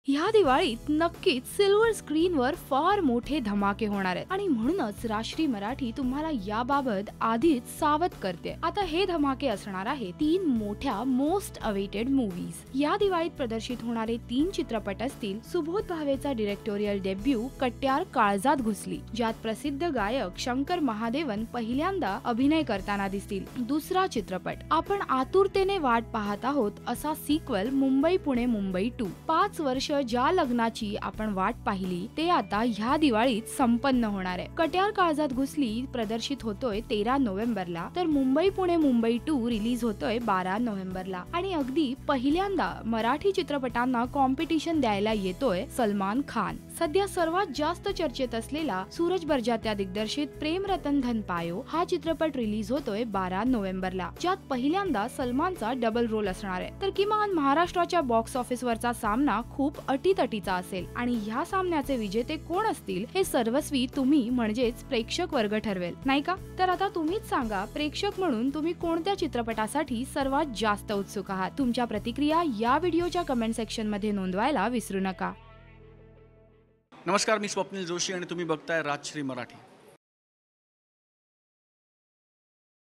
ह्या दिवाळीत नक्कीच सिल्वर स्क्रीनवर फार मोठे धमाके होणार आहेत आणि म्हणूनच राष्ट्रीय मराठी तुम्हाला याबाबत आधीच सावध करते। आता हे धमाके असणार आहे 3 मोठ्या मोस्ट अवेटेड मूवीज। या दिवाळीत प्रदर्शित होणारे 3 चित्रपट असतील सुबोध भावेचा डायरेक्टोरियल डेब्यू कट्यार काळजात घुसली, ज्यात प्रसिद्ध गायक शंकर महादेवन पहिल्यांदा अभिनय करताना दिसतील। दुसरा चित्रपट आपण आतुरतेने वाट पाहत आहोत असा सिक्वल मुंबई पुणे मुंबई 2। 5 वर्ष ज्या लग्नाची आपण वाट पाहिली ते आता ह्या दिवाळीत संपन्न होणार आहे। कट्यार काळजात घुसली प्रदर्शित होतोय 13 नोव्हेंबरला, तर मुंबई पुणे मुंबई 2 रिलीज होतोय 12 नोव्हेंबरला। आणि अगदी पहिल्यांदा मराठी चित्रपटांना कॉम्पिटिशन द्यायला येतोय सलमान खान। सध्या सर्वात जास्त चर्चेत असलेला सूरज बर्जात्या दिग्दर्शित प्रेम रतन धन पायो हा चित्रपट रिलीज होतोय 12 नोव्हेंबरला, ज्यात पहिल्यांदा सलमानचा डबल रोल असणार आहे। तर किमान महाराष्ट्राच्या बॉक्स ऑफिस वरचा सामना खूप अटीतटीचा असेल आणि ह्या सामन्याचे विजेते कोण असतील हे सर्वस्वी तुम्ही म्हणजेच प्रेक्षक वर्ग ठरवेल, नाही का? तर आता तुम्हीच सांगा, प्रेक्षक म्हणून तुम्ही कोणत्या चित्रपटासाठी सर्वात जास्त उत्सुक आहात? तुमच्या प्रतिक्रिया या व्हिडिओच्या कमेंट सेक्शन मध्ये नोंदवायला विसरू नका। नमस्कार, मी स्वप्नील जोशी आणि तुम्ही बघताय राजश्री मराठी।